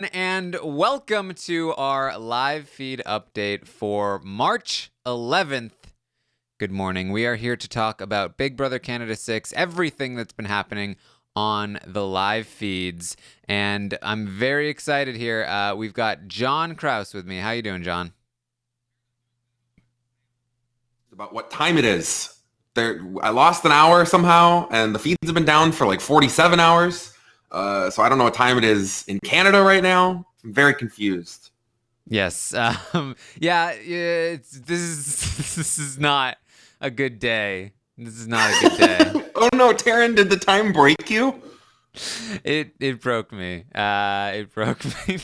And welcome to our live feed update for March 11th. Good morning. We are here to talk about Big Brother Canada 6, everything that's been happening on the live feeds. And I'm very excited here. We've got John Kraus with me. How you doing, John? About what time it is. I lost an hour somehow, and the feeds have been down for like 47 hours. So I don't know what time it is in Canada right now. I'm very confused. Yes. This is not a good day. This is not a good day. Oh no, Taran, did the time break you? It broke me. It broke me.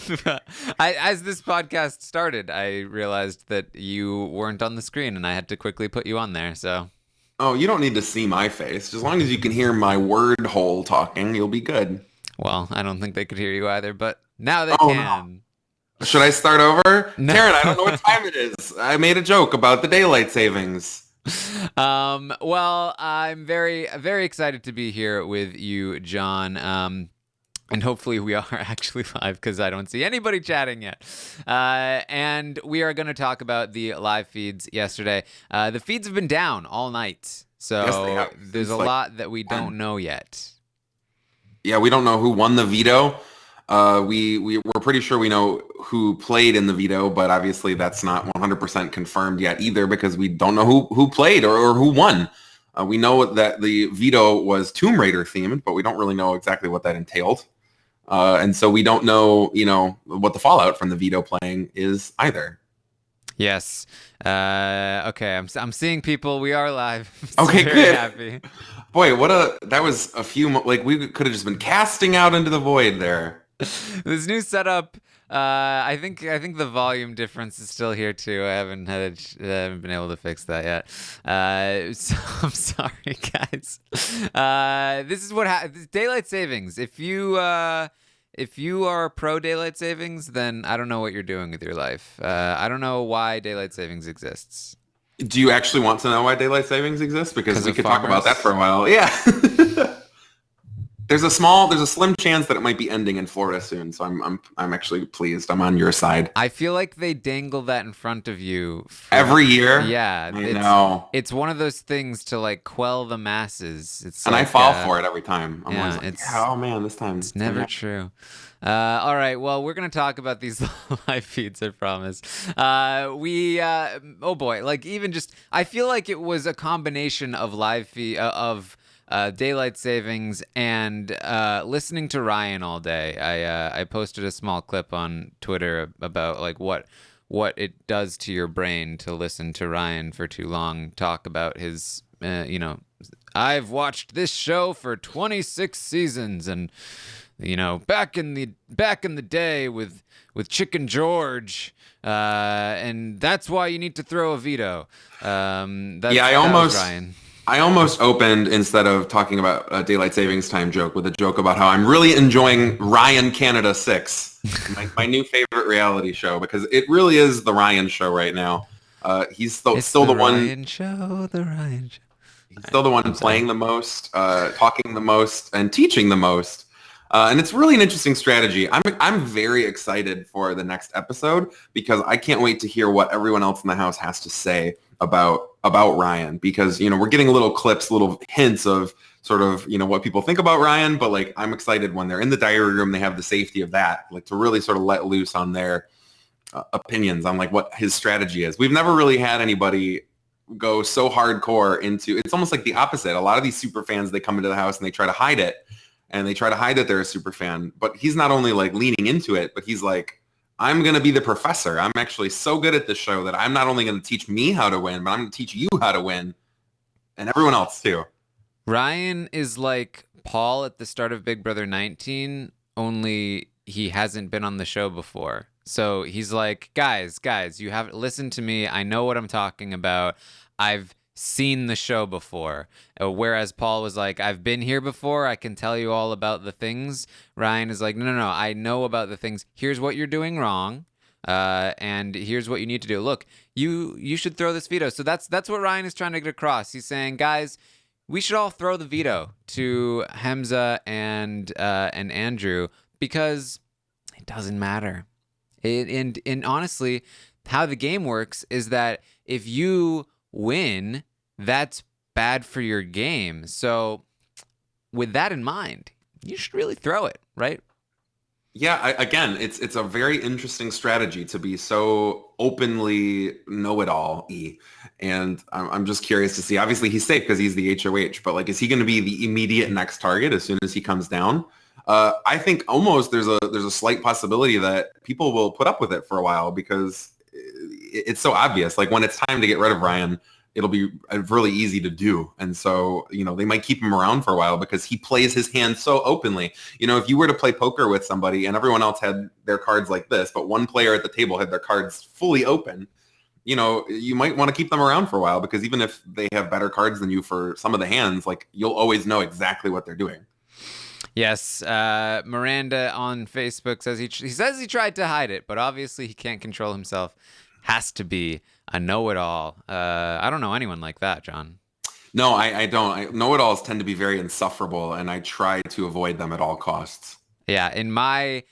As this podcast started, I realized that you weren't on the screen, and I had to quickly put you on there. So. Oh, you don't need to see my face. As long as you can hear my word hole talking, you'll be good. Well, I don't think they could hear you either, but now they can. No. Should I start over? No. Taran, I don't know what time it is. I made a joke about the daylight savings. Well, I'm very, very excited to be here with you, John. And hopefully we are actually live because I don't see anybody chatting yet. And we are going to talk about the live feeds yesterday. The feeds have been down all night. So yes, there's a lot that we don't know yet. Yeah, we don't know who won the veto. We're pretty sure we know who played in the veto, but obviously that's not 100% confirmed yet either because we don't know who played or who won. We know that the veto was Tomb Raider themed, but we don't really know exactly what that entailed. And so we don't know, what the fallout from the veto playing is either. Yes. Okay. I'm seeing people. We are live. Okay, good. Happy. Boy, that was a few, we could have just been casting out into the void there. This new setup, I think the volume difference is still here too. I haven't been able to fix that yet. So I'm sorry, guys. This is what daylight savings. If you are pro daylight savings, then I don't know what you're doing with your life. I don't know why daylight savings exists. Do you actually want to know why daylight savings exists? Because we could talk about that for a while. Yeah. There's a slim chance that it might be ending in Florida soon. So I'm actually pleased. I'm on your side. I feel like they dangle that in front of you every year. Yeah, I know. It's one of those things to like quell the masses. And I fall for it every time. I'm always like, oh man, this time it's never true. All right, well, we're going to talk about these live feeds, I promise. Oh boy, like even just, I feel like it was a combination of live feed, of daylight savings and listening to Ryan all day. I posted a small clip on Twitter about like what it does to your brain to listen to Ryan for too long talk about his, I've watched this show for 26 seasons and... back in the day with Chicken George, and that's why you need to throw a veto. I almost opened instead of talking about a daylight savings time joke with a joke about how I'm really enjoying Ryan Canada 6, my new favorite reality show, because it really is the Ryan show right now. He's still the one. Ryan show, the Ryan show. He's still the one playing the most, talking the most, and teaching the most. And it's really an interesting strategy. I'm very excited for the next episode because I can't wait to hear what everyone else in the house has to say about Ryan, because we're getting little clips, little hints of sort of what people think about Ryan, but like I'm excited when they're in the diary room, they have the safety of that, like to really sort of let loose on their opinions on like what his strategy is. We've never really had anybody go so hardcore into, it's almost like the opposite. A lot of these super fans, they come into the house and they try to hide it. And they try to hide that they're a super fan, but he's not only like leaning into it, but he's like, I'm going to be the professor. I'm actually so good at this show that I'm not only going to teach me how to win, but I'm going to teach you how to win and everyone else too. Ryan is like Paul at the start of Big Brother 19, only he hasn't been on the show before. So he's like, guys, you haven't listened to me. I know what I'm talking about. I've seen the show before. Whereas Paul was like, I've been here before. I can tell you all about the things. Ryan is like, no. I know about the things. Here's what you're doing wrong. And here's what you need to do. Look, you should throw this veto. So that's what Ryan is trying to get across. He's saying, guys, we should all throw the veto to Hamza and Andrew because It doesn't matter. And honestly, how the game works is that if you win, that's bad for your game. So with that in mind, you should really throw it, right? Yeah, again, it's a very interesting strategy to be so openly know-it-all-y. And I'm just curious to see. Obviously, he's safe because he's the HOH, but like, is he going to be the immediate next target as soon as he comes down? I think almost there's a slight possibility that people will put up with it for a while because it's so obvious. Like when it's time to get rid of Ryan, it'll be really easy to do. And so, they might keep him around for a while because he plays his hand so openly. If you were to play poker with somebody and everyone else had their cards like this, but one player at the table had their cards fully open, you might want to keep them around for a while because even if they have better cards than you for some of the hands, like you'll always know exactly what they're doing. Yes, Miranda on Facebook says he says he tried to hide it, but obviously he can't control himself. Has to be a know-it-all. I don't know anyone like that, John. No, I don't. Know-it-alls tend to be very insufferable, and I try to avoid them at all costs. Yeah, in my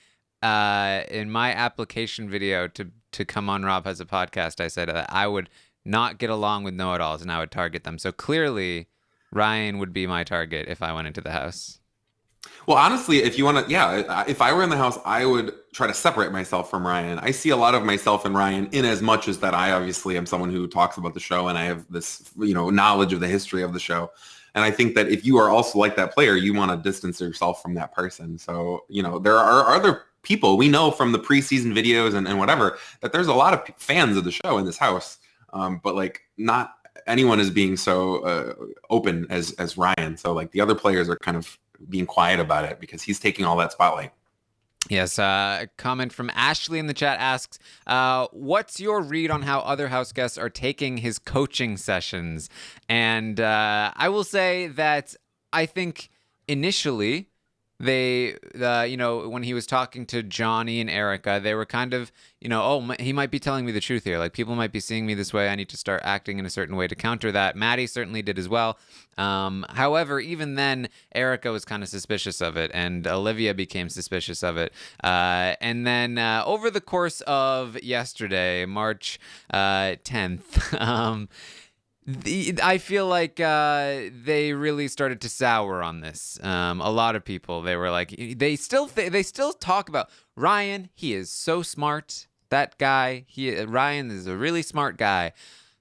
application video to come on Rob Has a Podcast, I said that I would not get along with know-it-alls and I would target them. So clearly, Ryan would be my target if I went into the house. Well, honestly, if you want to, yeah, if I were in the house, I would try to separate myself from Ryan. I see a lot of myself in Ryan in as much as that I obviously am someone who talks about the show and I have this, knowledge of the history of the show. And I think that if you are also like that player, you want to distance yourself from that person. So, there are other people we know from the preseason videos and whatever, that there's a lot of fans of the show in this house. But like not anyone is being so open as Ryan. So like the other players are kind of being quiet about it because he's taking all that spotlight. Yes, a comment from Ashley in the chat asks, what's your read on how other house guests are taking his coaching sessions? And I will say that I think initially they, when he was talking to Johnny and Erica, they were kind of, he might be telling me the truth here. Like, people might be seeing me this way. I need to start acting in a certain way to counter that. Maddie certainly did as well. However, even then, Erica was kind of suspicious of it, and Olivia became suspicious of it. And then over the course of yesterday, March 10th, I feel like they really started to sour on this. A lot of people, they were like, they still talk about Ryan. He is so smart. That guy, Ryan is a really smart guy.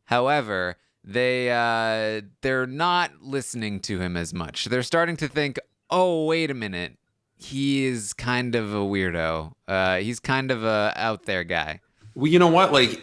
However, they're not listening to him as much. They're starting to think, oh, wait a minute, he is kind of a weirdo. He's kind of a out there guy. Well, you know what, like,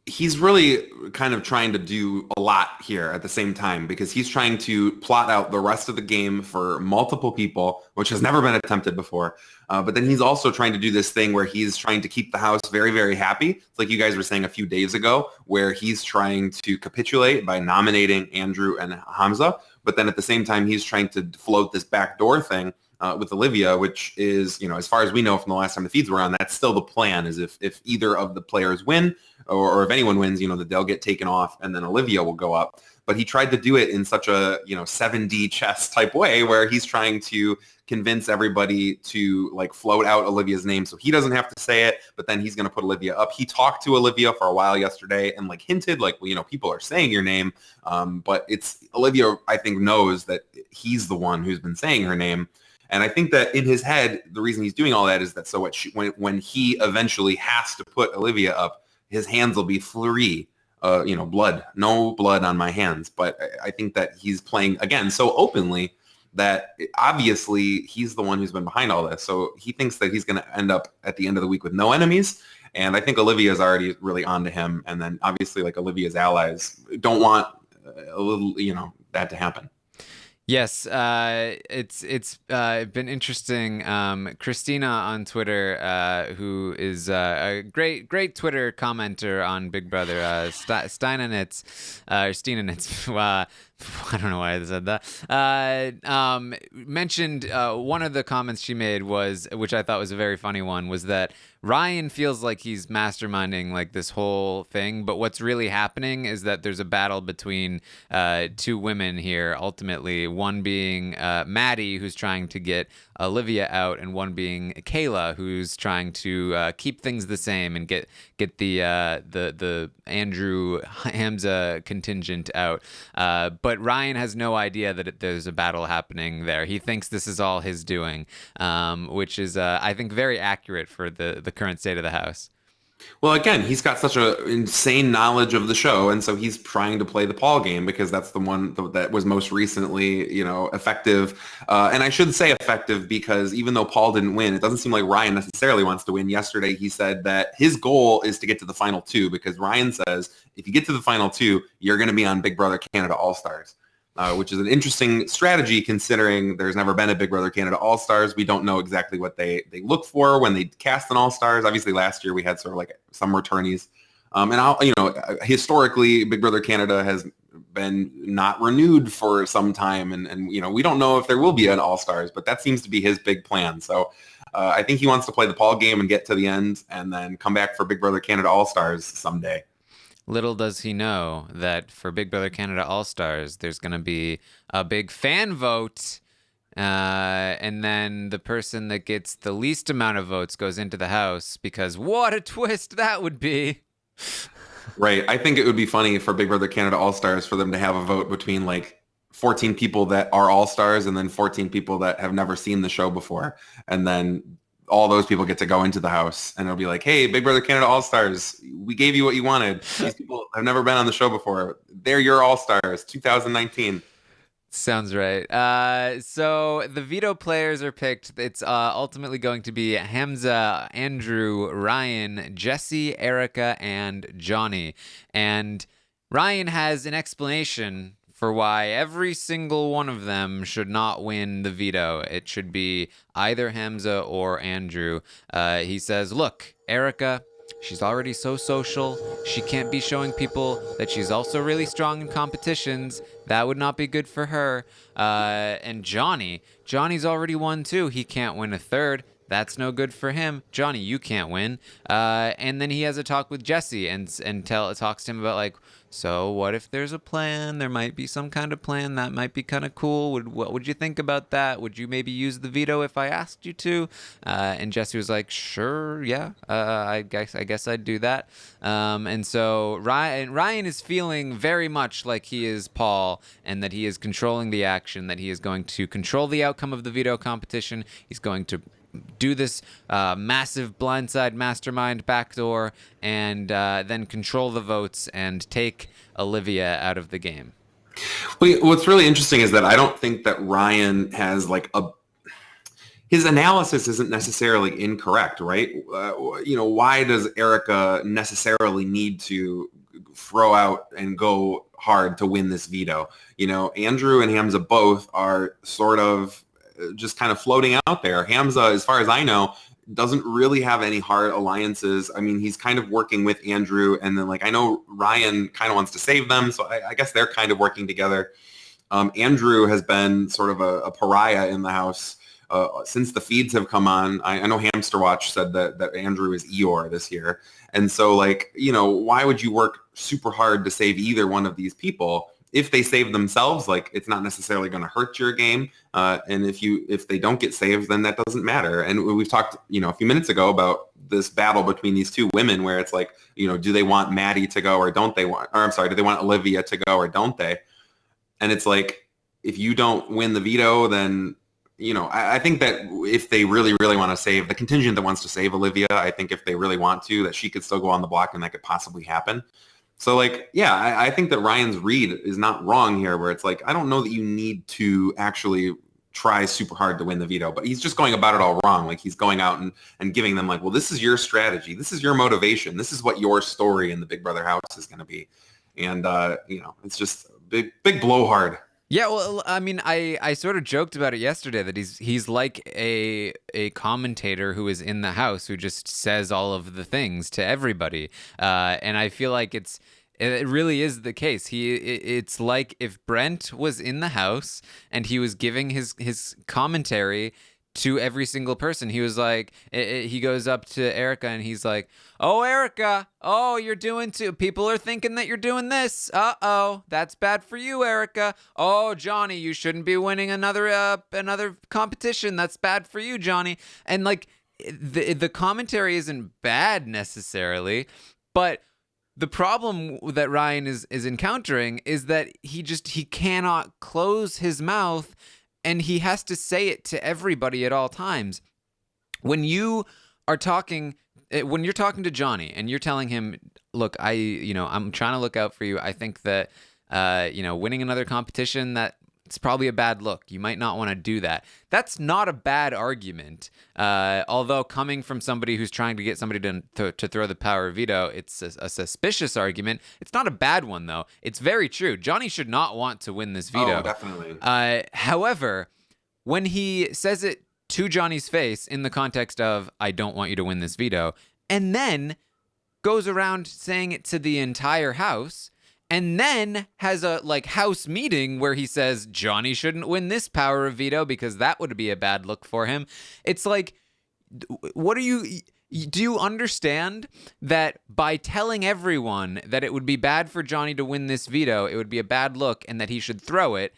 he's really kind of trying to do a lot here at the same time because he's trying to plot out the rest of the game for multiple people, which has never been attempted before. But then he's also trying to do this thing where he's trying to keep the house very, very happy. It's like you guys were saying a few days ago, where he's trying to capitulate by nominating Andrew and Hamza. But then at the same time, he's trying to float this backdoor thing with Olivia, which is, as far as we know from the last time the feeds were on, that's still the plan, is if either of the players win or if anyone wins, that they'll get taken off and then Olivia will go up. But he tried to do it in such a, 7D chess type way where he's trying to convince everybody to like float out Olivia's name so he doesn't have to say it, but then he's going to put Olivia up. He talked to Olivia for a while yesterday and like hinted like, well, people are saying your name. But it's Olivia, I think, knows that he's the one who's been saying her name. And I think that in his head, the reason he's doing all that is that so when he eventually has to put Olivia up, his hands will be free, blood, no blood on my hands. But I think that he's playing, again, so openly that obviously he's the one who's been behind all this. So he thinks that he's going to end up at the end of the week with no enemies. And I think Olivia is already really onto him. And then obviously like Olivia's allies don't want a little, that to happen. Yes, it's been interesting. Christina on Twitter, who is a great Twitter commenter on Big Brother, Steinanitz, I don't know why I said that. Mentioned one of the comments she made was, which I thought was a very funny one, was that Ryan feels like he's masterminding like this whole thing, but what's really happening is that there's a battle between two women here. Ultimately, one being Maddie, who's trying to get Olivia out, and one being Kayla, who's trying to keep things the same and get the Andrew Hamza contingent out. But Ryan has no idea that there's a battle happening there. He thinks this is all his doing, which is I think very accurate for the current state of the house. Well, again, he's got such an insane knowledge of the show, and so he's trying to play the Paul game because that's the one that was most recently, effective. And I should say effective because even though Paul didn't win, it doesn't seem like Ryan necessarily wants to win. Yesterday, he said that his goal is to get to the final two because Ryan says if you get to the final two, you're going to be on Big Brother Canada All-Stars. Which is an interesting strategy considering there's never been a Big Brother Canada All-Stars. We don't know exactly what they look for when they cast an All-Stars. Obviously, last year we had sort of like some returnees. Historically, Big Brother Canada has been not renewed for some time. And we don't know if there will be an All-Stars, but that seems to be his big plan. So I think he wants to play the Paul game and get to the end and then come back for Big Brother Canada All-Stars someday. Little does he know that for Big Brother Canada All-Stars, there's going to be a big fan vote, and then the person that gets the least amount of votes goes into the house because what a twist that would be. Right. I think it would be funny for Big Brother Canada All-Stars for them to have a vote between like 14 people that are All-Stars and then 14 people that have never seen the show before. And then all those people get to go into the house and it'll be like, hey, Big Brother Canada All-Stars, we gave you what you wanted. These people have never been on the show before. They're your All-Stars, 2019. Sounds right. So the veto players are picked. It's ultimately going to be Hamza, Andrew, Ryan, Jesse, Erica, and Johnny. And Ryan has an explanation for why every single one of them should not win the veto. It should be either Hamza or Andrew. He says, look, Erica, she's already so social. She can't be showing people that she's also really strong in competitions. That would not be good for her. And Johnny's already won too. He can't win a third. That's no good for him. Johnny, you can't win. And then he has a talk with Jesse and talks to him about like, so what if there's a plan? There might be some kind of plan that might be kind of cool. What would you think about that? Would you maybe use the veto if I asked you to? And Jesse was like, sure, yeah, I guess I'd do that. And so Ryan is feeling very much like he is Paul and that he is controlling the action, that he is going to control the outcome of the veto competition. He's going to do this massive blindside mastermind backdoor and then control the votes and take Olivia out of the game. Well, what's really interesting is that I don't think that Ryan has his analysis isn't necessarily incorrect, right? Why does Erica necessarily need to throw out and go hard to win this veto? Andrew and Hamza both are sort of just kind of floating out there. Hamza, as far as I know, doesn't really have any hard alliances. I mean, he's kind of working with Andrew, and then I know Ryan kind of wants to save them, so I guess they're kind of working together. Andrew has been sort of a pariah in the house since the feeds have come on. I know Hamster Watch said that Andrew is Eeyore this year, and so why would you work super hard to save either one of these people? If they save themselves, it's not necessarily going to hurt your game. And if they don't get saved, then that doesn't matter. And we've talked, a few minutes ago about this battle between these two women where it's do they want Maddie to go or don't they want, or I'm sorry, do they want Olivia to go or don't they? And it's if you don't win the veto, then, I think that if they really, really want to save the contingent that wants to save Olivia, I think if they really want to, that she could still go on the block and that could possibly happen. So I think that Ryan's read is not wrong here where it's I don't know that you need to actually try super hard to win the veto, but he's just going about it all wrong. He's going out and giving them well, this is your strategy. This is your motivation. This is what your story in the Big Brother house is going to be. And, it's just big blowhard. Yeah, well, I mean, I sort of joked about it yesterday that he's like a commentator who is in the house who just says all of the things to everybody, and I feel like it really is the case. It's like if Brent was in the house and he was giving his commentary to every single person. He was like, he goes up to Erica and he's like, "Oh, Erica, oh, you're doing too. People are thinking that you're doing this. Uh-oh, that's bad for you, Erica. Oh, Johnny, you shouldn't be winning another competition. That's bad for you, Johnny." And like, the commentary isn't bad necessarily, but the problem that Ryan is encountering is that he cannot close his mouth, and he has to say it to everybody at all times. When you're talking to Johnny and you're telling him, "Look, I'm trying to look out for you. I think that winning another competition, that it's probably a bad look. You might not want to do that." That's not a bad argument. Although coming from somebody who's trying to get somebody to throw the power of veto, it's a suspicious argument. It's not a bad one, though. It's very true. Johnny should not want to win this veto. Oh, definitely. However, when he says it to Johnny's face in the context of, "I don't want you to win this veto," and then goes around saying it to the entire house, and then has a house meeting where he says Johnny shouldn't win this power of veto because that would be a bad look for him. It's like, do you understand that by telling everyone that it would be bad for Johnny to win this veto, it would be a bad look, and that he should throw it,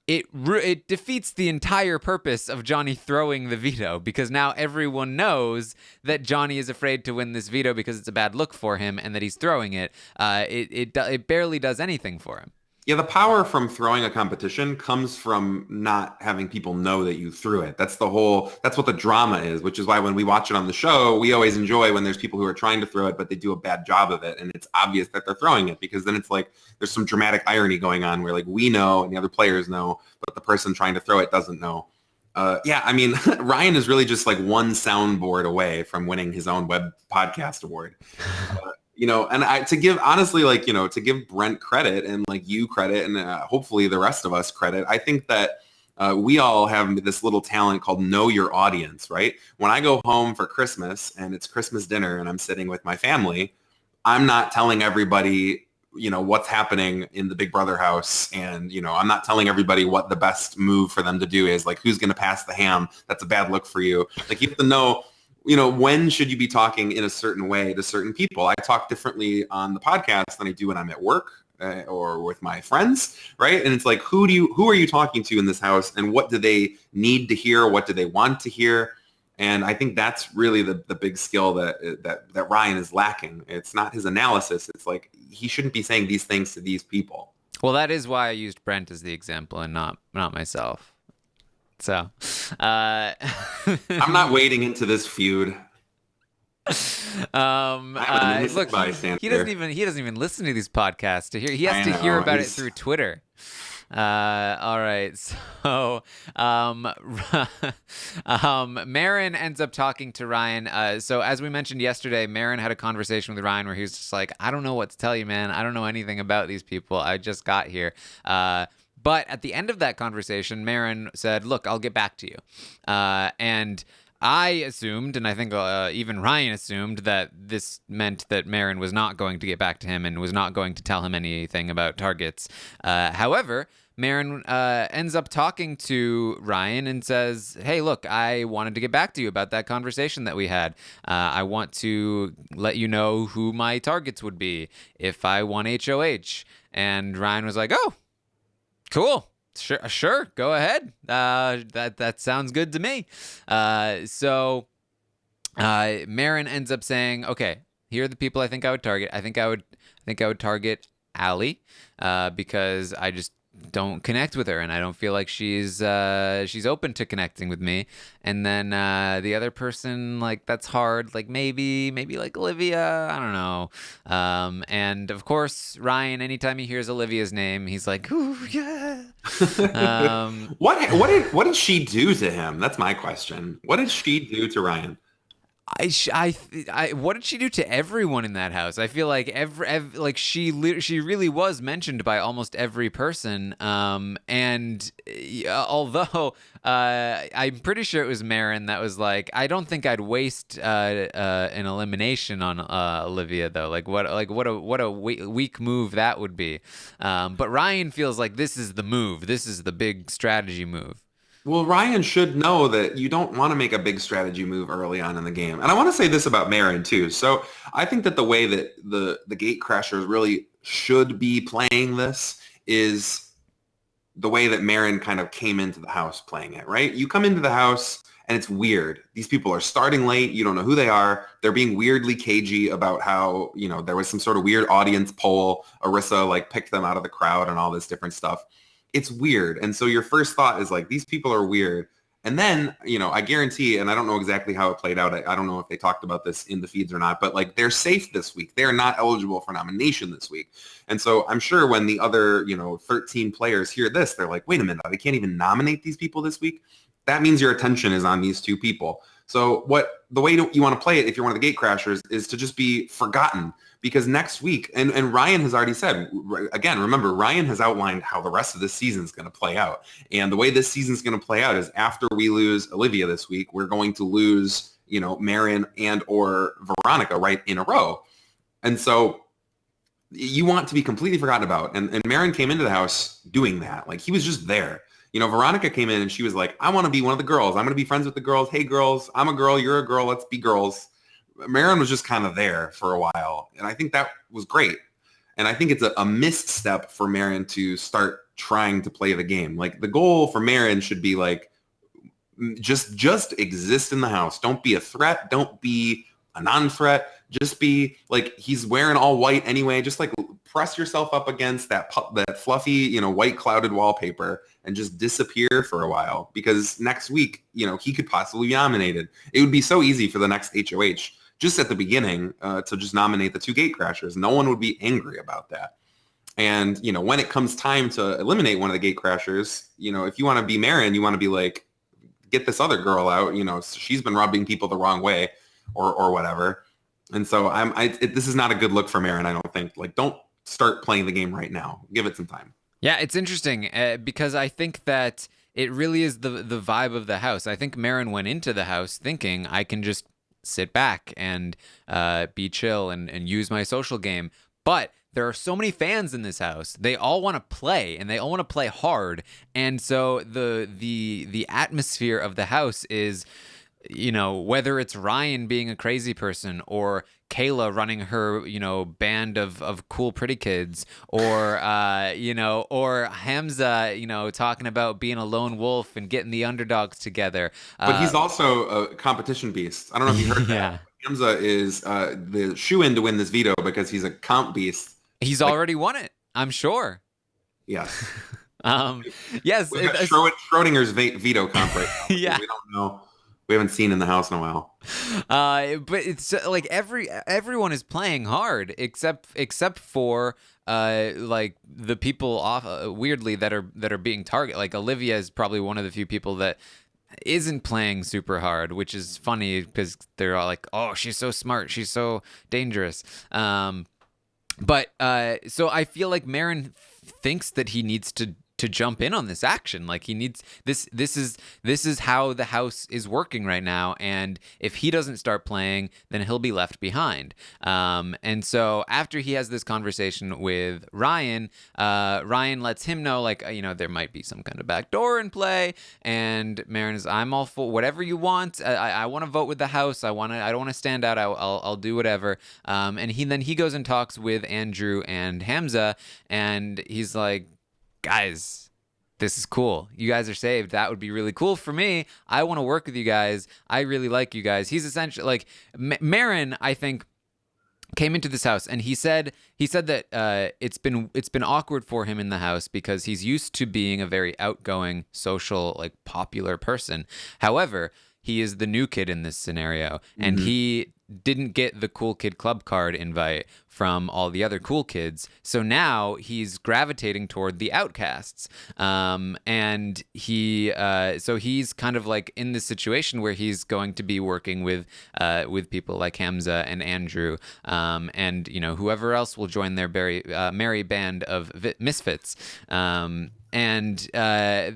it defeats the entire purpose of Johnny throwing the veto, because now everyone knows that Johnny is afraid to win this veto because it's a bad look for him, and that he's throwing it. It barely does anything for him. Yeah, the power from throwing a competition comes from not having people know that you threw it. That's what the drama is, which is why when we watch it on the show, we always enjoy when there's people who are trying to throw it, but they do a bad job of it. And it's obvious that they're throwing it, because then it's like there's some dramatic irony going on where like we know and the other players know, but the person trying to throw it doesn't know. I mean, Ryan is really just like one soundboard away from winning his own web podcast award. And to give Brent credit and like you credit and hopefully the rest of us credit, I think that we all have this little talent called know your audience, right? When I go home for Christmas and it's Christmas dinner and I'm sitting with my family, I'm not telling everybody, what's happening in the Big Brother house. And, I'm not telling everybody what the best move for them to do is, like who's going to pass the ham. That's a bad look for you. Like you have to know, when should you be talking in a certain way to certain people? I talk differently on the podcast than I do when I'm at work or with my friends, right? And it's like, who are you talking to in this house, and what do they need to hear? What do they want to hear? And I think that's really the big skill that Ryan is lacking. It's not his analysis. It's like he shouldn't be saying these things to these people. Well, that is why I used Brent as the example and not myself. So, I'm not wading into this feud. Look, he doesn't even listen to these podcasts to hear. He has to hear about it through Twitter. All right. So, Marin ends up talking to Ryan. So as we mentioned yesterday, Marin had a conversation with Ryan where he was just like, "I don't know what to tell you, man. I don't know anything about these people. I just got here." But at the end of that conversation, Marin said, "Look, I'll get back to you." And I assumed, and I think even Ryan assumed, that this meant that Marin was not going to get back to him and was not going to tell him anything about targets. However, Marin ends up talking to Ryan and says, "Hey, look, I wanted to get back to you about that conversation that we had. I want to let you know who my targets would be if I won HOH." And Ryan was like, "Oh, cool. Sure. Go ahead. That sounds good to me." So Marin ends up saying, "Okay, here are the people I think I would target. I think I would target Allie because I just don't connect with her, and I don't feel like she's open to connecting with me. And then the other person, like, that's hard. Like maybe like Olivia. I don't know. And of course, Ryan, anytime he hears Olivia's name, he's like, "Ooh, yeah." What did she do to him? That's my question. What did she do to Ryan? What did she do to everyone in that house? I feel like like she really was mentioned by almost every person. And although I'm pretty sure it was Marin that was like, "I don't think I'd waste an elimination on Olivia though. Like what a weak move that would be." But Ryan feels like this is the move. This is the big strategy move. Well, Ryan should know that you don't want to make a big strategy move early on in the game. And I want to say this about Marin too. So I think that the way that the gatecrashers really should be playing this is the way that Marin kind of came into the house playing it, right? You come into the house and it's weird. These people are starting late. You don't know who they are. They're being weirdly cagey about how, there was some sort of weird audience poll. Arissa like picked them out of the crowd and all this different stuff. It's weird. And so your first thought is like, these people are weird. And then, I guarantee, and I don't know exactly how it played out. I don't know if they talked about this in the feeds or not, but like they're safe this week. They're not eligible for nomination this week. And so I'm sure when the other, 13 players hear this, they're like, wait a minute, they can't even nominate these people this week. That means your attention is on these two people. So the way you want to play it if you're one of the gatecrashers is to just be forgotten, because next week, and Ryan has already said, again, remember, Ryan has outlined how the rest of this season is going to play out. And the way this season is going to play out is after we lose Olivia this week, we're going to lose, Marin and or Veronica right in a row. And so you want to be completely forgotten about. And Marin came into the house doing that. Like he was just there. Veronica came in and she was like, I want to be one of the girls. I'm going to be friends with the girls. Hey, girls, I'm a girl. You're a girl. Let's be girls. Marin was just kind of there for a while. And I think that was great. And I think it's a misstep for Marin to start trying to play the game. Like the goal for Marin should be like, just exist in the house. Don't be a threat. Don't be a non-threat. Just be like, he's wearing all white anyway. Just like press yourself up against that fluffy, white clouded wallpaper and just disappear for a while, because next week, he could possibly be nominated. It would be so easy for the next HOH just at the beginning to just nominate the two gatecrashers. No one would be angry about that. And, when it comes time to eliminate one of the gatecrashers, if you want to be Marin, you want to be like, get this other girl out, she's been rubbing people the wrong way or whatever. And so this is not a good look for Marin, I don't think. Like, don't start playing the game right now. Give it some time. Yeah, it's interesting because I think that it really is the vibe of the house. I think Marin went into the house thinking I can just sit back and be chill and use my social game. But there are so many fans in this house. They all want to play, and they all want to play hard. And so the atmosphere of the house is, whether it's Ryan being a crazy person or Kayla running her, band of cool pretty kids, or or Hamza, talking about being a lone wolf and getting the underdogs together. But he's also a competition beast. I don't know if you heard that. Yeah. Hamza is the shoe-in to win this veto because he's a comp beast. He's already won it, I'm sure. Yes. Yes. We've got Schrodinger's veto comp right now. Yeah. We don't know. We haven't seen in the house in a while. But it's like everyone is playing hard except for like the people off weirdly that are being targeted. Like Olivia is probably one of the few people that isn't playing super hard, which is funny because they're all like, oh, she's so smart, she's so dangerous. But so I feel like Marin thinks that he needs to jump in on this action. Like he needs this is how the house is working right now, and if he doesn't start playing, then he'll be left behind. And so after he has this conversation with Ryan, Ryan lets him know, like, there might be some kind of backdoor in play, and Marin is, I'm all for whatever you want. I want to vote with the house. I don't want to stand out. I'll do whatever. And he goes and talks with Andrew and Hamza, and he's like, guys, this is cool. You guys are saved. That would be really cool for me. I want to work with you guys. I really like you guys. He's essentially like Marin, I think, came into this house and he said that it's been awkward for him in the house because he's used to being a very outgoing, social, like popular person. However, he is the new kid in this scenario, and he didn't get the cool kid club card invite from all the other cool kids. So now he's gravitating toward the outcasts. And he's kind of like in this situation where he's going to be working with people like Hamza and Andrew, and whoever else will join their merry band of misfits. And I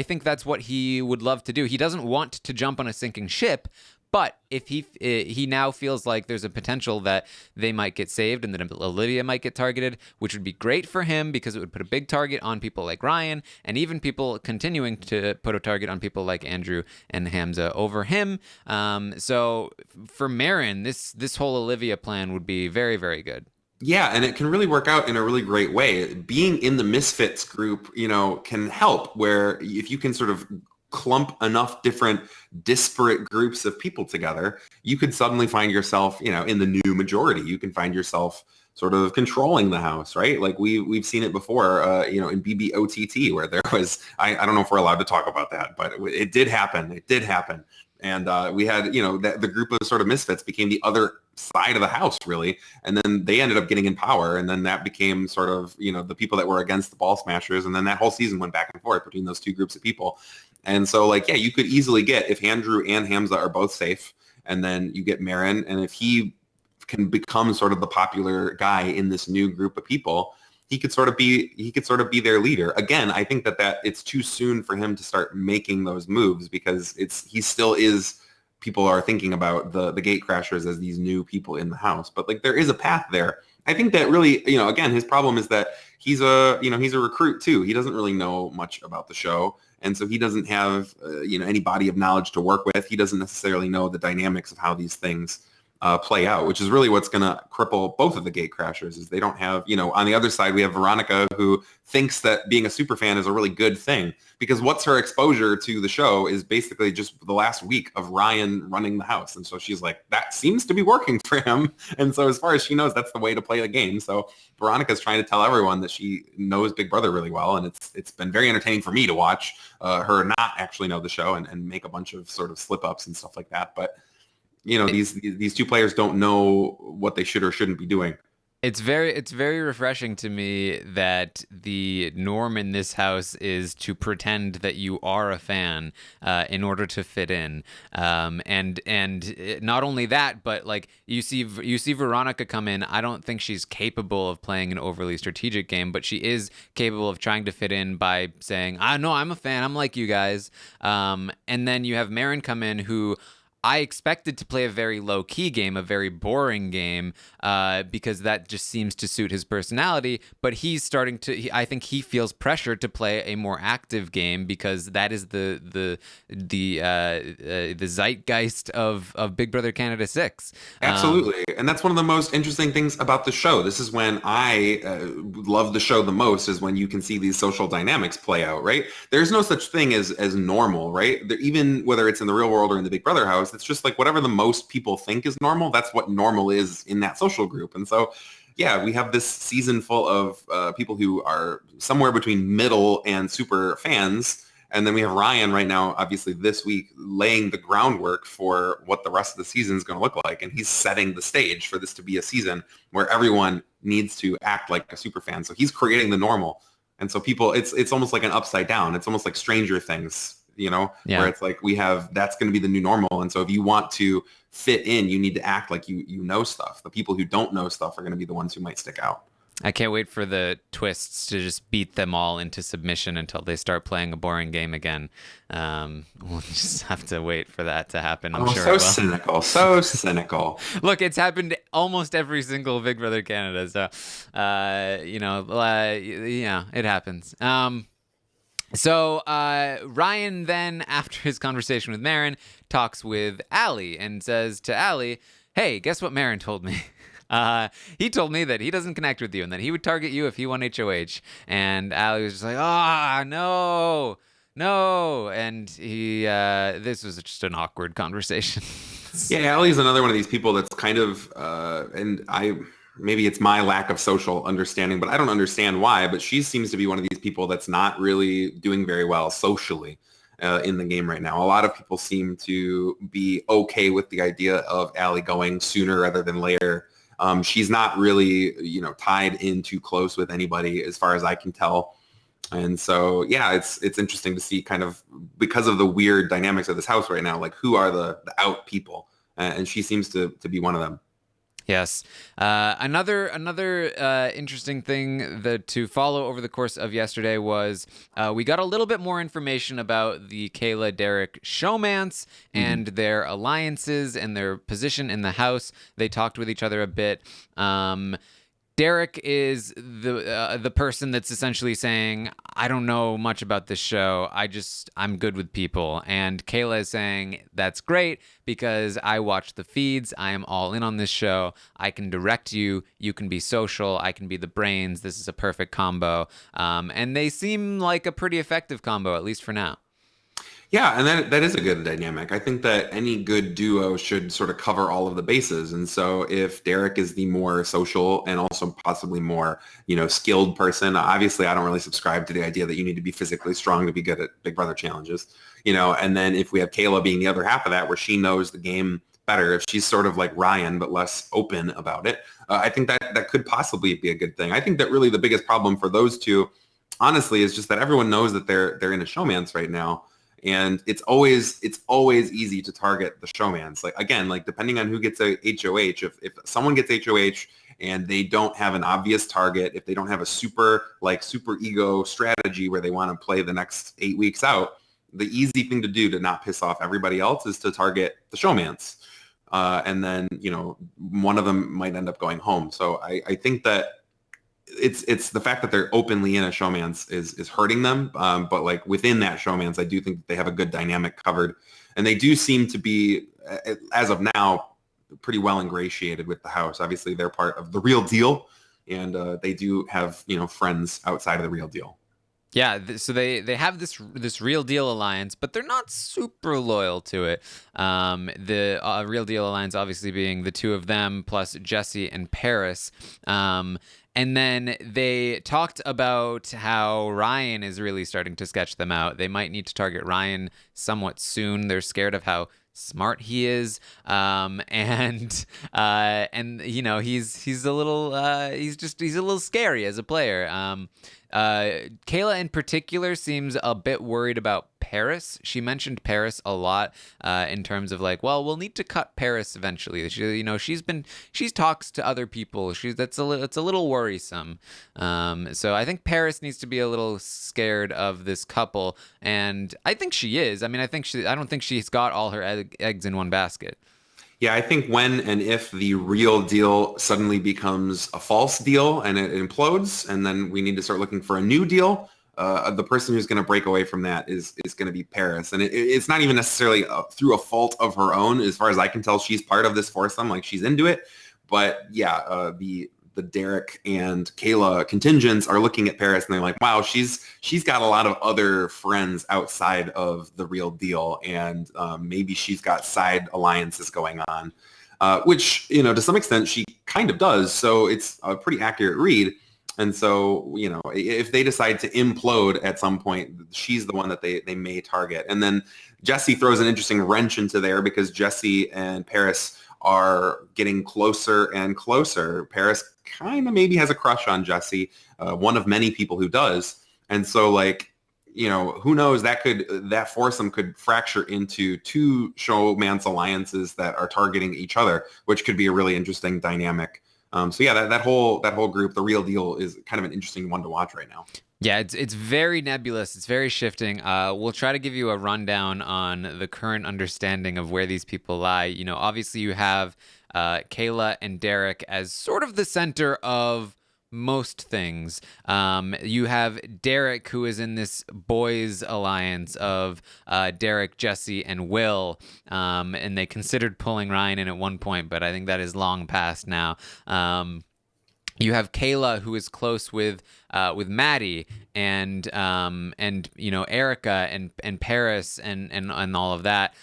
think that's what he would love to do. He doesn't want to jump on a sinking ship, But if he now feels like there's a potential that they might get saved and that Olivia might get targeted, which would be great for him because it would put a big target on people like Ryan, and even people continuing to put a target on people like Andrew and Hamza over him. So for Marin, this whole Olivia plan would be very, very good. Yeah, and it can really work out in a really great way. Being in the Misfits group, can help, where if you can sort of clump enough different disparate groups of people together, you could suddenly find yourself, in the new majority. You can find yourself sort of controlling the house, right? Like we've seen it before, in BBOTT, where there was, I don't know if we're allowed to talk about that, but it did happen. It did happen. And we had, the group of sort of misfits became the other side of the house, really. And then they ended up getting in power. And then that became sort of, the people that were against the ball smashers. And then that whole season went back and forth between those two groups of people. And so, you could easily get, if Andrew and Hamza are both safe, and then you get Marin, and if he can become sort of the popular guy in this new group of people, he could sort of be their leader. Again, I think that it's too soon for him to start making those moves, because he still is, people are thinking about the gatecrashers as these new people in the house. But there is a path there. I think that really, again, his problem is that he's a recruit too. He doesn't really know much about the show. And so he doesn't have, any body of knowledge to work with. He doesn't necessarily know the dynamics of how these things play out, which is really what's going to cripple both of the gatecrashers. Is they don't have, on the other side, we have Veronica, who thinks that being a super fan is a really good thing, because what's her exposure to the show is basically just the last week of Ryan running the house. And so she's like, that seems to be working for him. And so as far as she knows, that's the way to play the game. So Veronica's trying to tell everyone that she knows Big Brother really well. And it's been very entertaining for me to watch her not actually know the show and make a bunch of sort of slip-ups and stuff like that. But these two players don't know what they should or shouldn't be doing. It's very refreshing to me that the norm in this house is to pretend that you are a fan in order to fit in, and not only that, but you see Veronica come in. I don't think she's capable of playing an overly strategic game, but she is capable of trying to fit in by saying, "I know I'm a fan. I'm like you guys." And then you have Marin come in, who I expected to play a very low-key game, a very boring game, because that just seems to suit his personality. But he's starting to. I think he feels pressure to play a more active game, because that is the zeitgeist of Big Brother Canada 6. Absolutely, and that's one of the most interesting things about the show. This is when I love the show the most, is when you can see these social dynamics play out. Right? There's no such thing as normal, right? Even whether it's in the real world or in the Big Brother house. It's just whatever the most people think is normal, that's what normal is in that social group. And so, yeah, we have this season full of people who are somewhere between middle and super fans. And then we have Ryan right now, obviously this week, laying the groundwork for what the rest of the season is going to look like. And he's setting the stage for this to be a season where everyone needs to act like a super fan. So he's creating the normal. And so people, it's almost like an upside down. It's almost like Stranger Things. Where it's that's going to be the new normal. And so if you want to fit in, you need to act like you know stuff. The people who don't know stuff are going to be the ones who might stick out. I can't wait for the twists to just beat them all into submission until they start playing a boring game again. We'll just have to wait for that to happen. I'm sure. So cynical. Look, it's happened almost every single Big Brother Canada. So, it happens. So Ryan then, after his conversation with Marin, talks with Allie and says to Allie, "Hey, guess what Marin told me? He told me that he doesn't connect with you and that he would target you if he won HOH." And Allie was just like, no. And this was just an awkward conversation. Yeah, Allie's another one of these people that's kind of, maybe it's my lack of social understanding, but I don't understand why. But she seems to be one of these people that's not really doing very well socially in the game right now. A lot of people seem to be okay with the idea of Allie going sooner rather than later. She's not really, tied in too close with anybody as far as I can tell. And so, yeah, it's interesting to see kind of, because of the weird dynamics of this house right now, who are the out people. And she seems to be one of them. Yes. Another interesting thing that to follow over the course of yesterday was we got a little bit more information about the Kayla Derek showmance Mhm. and their alliances and their position in the house. They talked with each other a bit. Derek is the person that's essentially saying, "I don't know much about this show. I'm good with people." And Kayla is saying, "That's great because I watch the feeds. I am all in on this show. I can direct you. You can be social. I can be the brains. This is a perfect combo." And they seem like a pretty effective combo, at least for now. Yeah, and that is a good dynamic. I think that any good duo should sort of cover all of the bases. And so if Derek is the more social and also possibly more, skilled person, obviously I don't really subscribe to the idea that you need to be physically strong to be good at Big Brother challenges, and then if we have Kayla being the other half of that where she knows the game better, if she's sort of like Ryan but less open about it, I think that could possibly be a good thing. I think that really the biggest problem for those two, honestly, is just that everyone knows that they're in a showmance right now. And it's always easy to target the showmans. Like again, like depending on who gets a HOH, if someone gets HOH and they don't have an obvious target, if they don't have a super ego strategy where they want to play the next 8 weeks out, the easy thing to do to not piss off everybody else is to target the showmans. And then, one of them might end up going home. So I think that it's the fact that they're openly in a showmance is hurting them. But like within that showmance, I do think that they have a good dynamic covered, and they do seem to be, as of now, pretty well ingratiated with the house. Obviously, they're part of the real deal, and they do have friends outside of the real deal. Yeah, so they have this real deal alliance, but they're not super loyal to it. The real deal alliance, obviously, being the two of them plus Jesse and Paris. And then they talked about how Ryan is really starting to sketch them out. They might need to target Ryan somewhat soon. They're scared of how smart he is, and he's a little he's a little scary as a player. Kayla in particular seems a bit worried about Paris. She mentioned Paris a lot in terms of like, well, we'll need to cut Paris eventually. She's talks to other people. It's a little worrisome. So I think Paris needs to be a little scared of this couple, and I think she is. I mean, I don't think she's got all her eggs in one basket. Yeah, I think when and if the real deal suddenly becomes a false deal and it implodes, and then we need to start looking for a new deal, the person who's going to break away from that is going to be Paris. And it's not even necessarily through a fault of her own. As far as I can tell, she's part of this foursome, like she's into it. But yeah, the Derek and Kayla contingents are looking at Paris and they're like, wow, she's got a lot of other friends outside of the real deal, and maybe she's got side alliances going on, which to some extent she kind of does. So it's a pretty accurate read. And so if they decide to implode at some point, she's the one that they may target. And then Jesse throws an interesting wrench into there because Jesse and Paris are getting closer and closer. Paris kind of maybe has a crush on Jesse, one of many people who does. And so who knows, that foursome could fracture into two showmance alliances that are targeting each other, which could be a really interesting dynamic. So yeah, that whole group, the real deal, is kind of an interesting one to watch right now. Yeah, it's very nebulous. It's very shifting. We'll try to give you a rundown on the current understanding of where these people lie. Obviously you have Kayla and Derek as sort of the center of most things. You have Derek, who is in this boys alliance of Derek, Jesse, and Will, and they considered pulling Ryan in at one point, but I think that is long past now. You have Kayla, who is close with Maddie and Erica and Paris and all of that.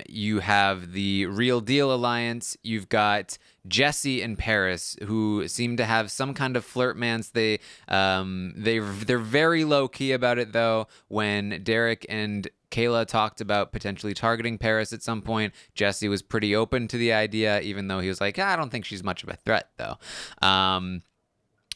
You have the Real Deal Alliance. You've got Jesse and Paris, who seem to have some kind of flirtmance. They're very low key about it though. When Derek and Kayla talked about potentially targeting Paris at some point, Jesse was pretty open to the idea, even though he was like, I don't think she's much of a threat, though.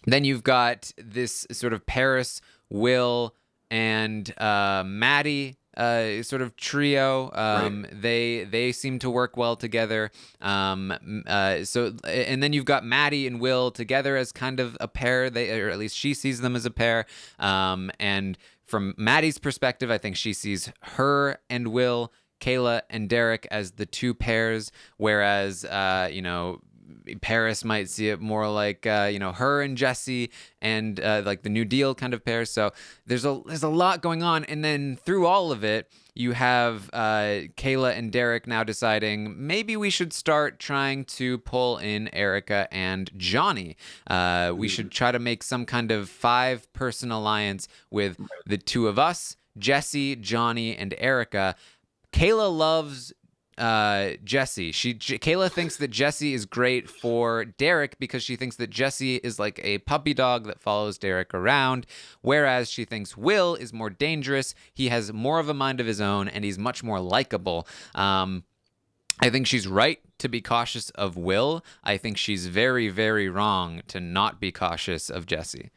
Then you've got this sort of Paris, Will, and Maddie sort of trio. Right. They seem to work well together. And then you've got Maddie and Will together as kind of a pair. Or at least she sees them as a pair. And from Maddie's perspective, I think she sees her and Will, Kayla and Derek as the two pairs, whereas Paris might see it more like her and Jesse and like the New Deal kind of pair. So there's a lot going on, and then through all of it, you have Kayla and Derek now deciding maybe we should start trying to pull in Erica and Johnny. We should try to make some kind of 5-person alliance with the two of us, Jesse, Johnny, and Erica. Kayla loves Jesse. Kayla thinks that Jesse is great for Derek because she thinks that Jesse is like a puppy dog that follows Derek around, whereas she thinks Will is more dangerous. He has more of a mind of his own, and he's much more likable. I think she's right to be cautious of Will. I think she's very, very wrong to not be cautious of Jesse.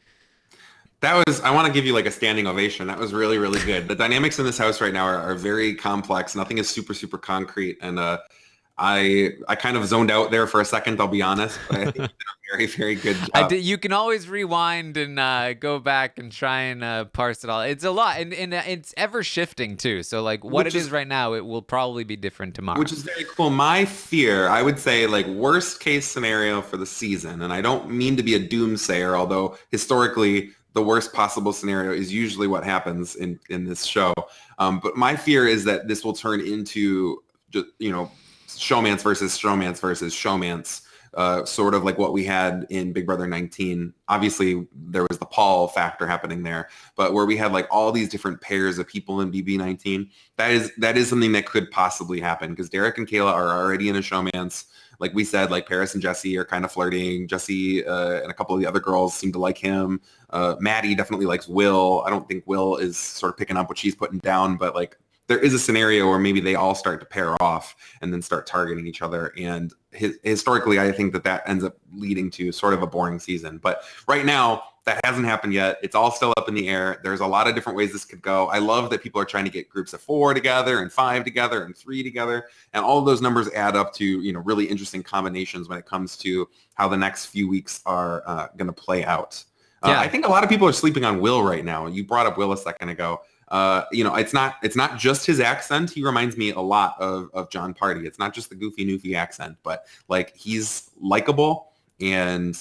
I want to give you like a standing ovation. That was really, really good. The dynamics in this house right now are very complex. Nothing is super, super concrete. And I kind of zoned out there for a second, I'll be honest. But I think you did a very, very good job. You can always rewind and go back and try and parse it all. It's a lot. And it's ever shifting too. So like what it is right now, it will probably be different tomorrow. Which is very cool. My fear, I would say like worst case scenario for the season. And I don't mean to be a doomsayer, although historically the worst possible scenario is usually what happens in this show. But my fear is that this will turn into, showmance versus stromance versus showmance, sort of like what we had in Big Brother 19. Obviously, there was the Paul factor happening there, but where we had like all these different pairs of people in BB 19, that is something that could possibly happen because Derek and Kayla are already in a showmance. Like we said, like Paris and Jesse are kind of flirting. Jesse and a couple of the other girls seem to like him. Maddie definitely likes Will. I don't think Will is sort of picking up what she's putting down, but like there is a scenario where maybe they all start to pair off and then start targeting each other. And historically, I think that ends up leading to sort of a boring season. But right now, that hasn't happened yet. It's all still up in the air. There's a lot of different ways this could go. I love that people are trying to get groups of 4 together and 5 together and 3 together. And all of those numbers add up to, really interesting combinations when it comes to how the next few weeks are going to play out. I think a lot of people are sleeping on Will right now. You brought up Will a second ago. It's not just his accent. He reminds me a lot of John Party. It's not just the goofy, noofy accent, but like he's likable and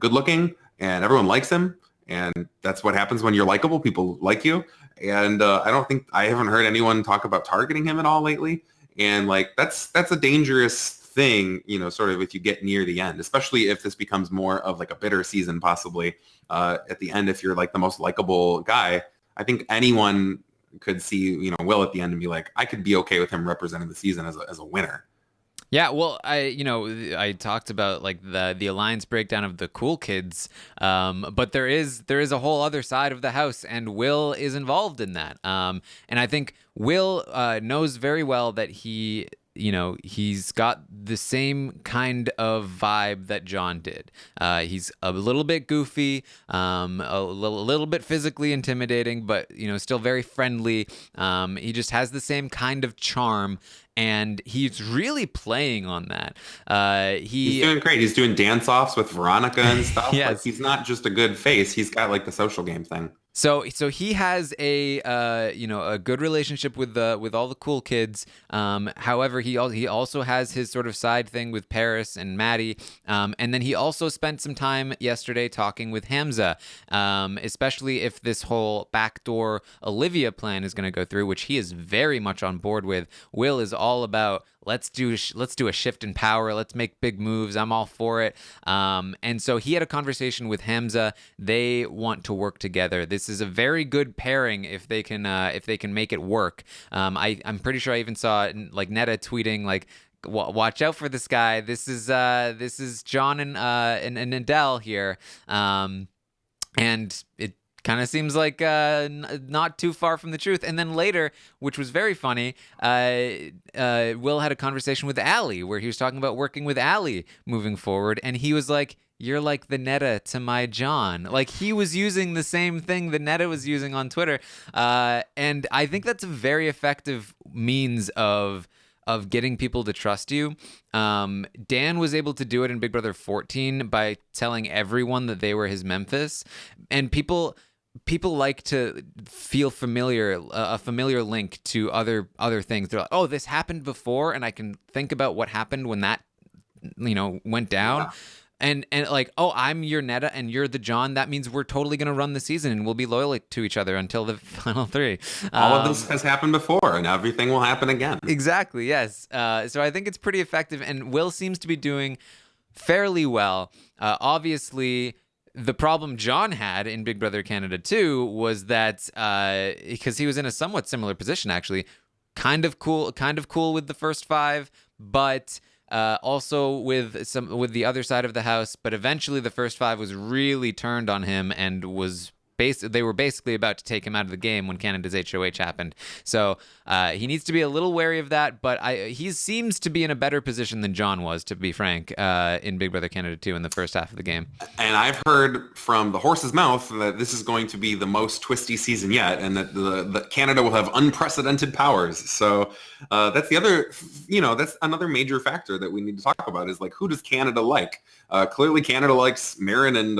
good looking. And everyone likes him, and that's what happens when you're likable. People like you, and I haven't heard anyone talk about targeting him at all lately. And like that's a dangerous thing, sort of if you get near the end, especially if this becomes more of like a bitter season, possibly at the end. If you're like the most likable guy, I think anyone could see Will at the end and be like, I could be okay with him representing the season as a winner. Yeah, well, I talked about like the alliance breakdown of the cool kids, but there is a whole other side of the house, and Will is involved in that. And I think Will knows very well that he's got the same kind of vibe that John did. He's a little bit goofy, a little bit physically intimidating, but still very friendly. He just has the same kind of charm. And he's really playing on that. He's doing great. He's doing dance-offs with Veronica and stuff. Yes. Like, he's not just a good face. He's got like the social game thing. So he has a good relationship with all the cool kids. However, he also has his sort of side thing with Paris and Maddie. And then he also spent some time yesterday talking with Hamza, especially if this whole backdoor Olivia plan is going to go through, which he is very much on board with. Will is all about let's do a shift in power. Let's make big moves. I'm all for it. And so he had a conversation with Hamza. They want to work together. This is a very good pairing if they can make it work. I'm pretty sure I even saw like Netta tweeting like, watch out for this guy. This is John and Adele here. And it Kind of seems like not too far from the truth. And then later, which was very funny, Will had a conversation with Allie where he was talking about working with Allie moving forward. And he was like, "You're like the Netta to my John." Like he was using the same thing that Netta was using on Twitter. And I think that's a very effective means of getting people to trust you. Dan was able to do it in Big Brother 14 by telling everyone that they were his Memphis, and people like to feel familiar, a familiar link to other things. They're like, "Oh, this happened before, and I can think about what happened when that went down." Yeah. And like, "Oh, I'm your Netta and you're the John. That means we're totally gonna run the season and we'll be loyal to each other until the final three." All of this has happened before, and everything will happen again. Exactly. Yes. So I think it's pretty effective, and Will seems to be doing fairly well. Obviously, the problem John had in Big Brother Canada 2 was that because he was in a somewhat similar position, actually, kind of cool with the first five, but also with the other side of the house. But eventually, the first five was really turned on him and was. They were basically about to take him out of the game when Canada's HOH happened. So he needs to be a little wary of that, but he seems to be in a better position than John was, to be frank, in Big Brother Canada 2 in the first half of the game. And I've heard from the horse's mouth that this is going to be the most twisty season yet, and that the Canada will have unprecedented powers. So that's the other, that's another major factor that we need to talk about is like, who does Canada like? Clearly Canada likes Marin and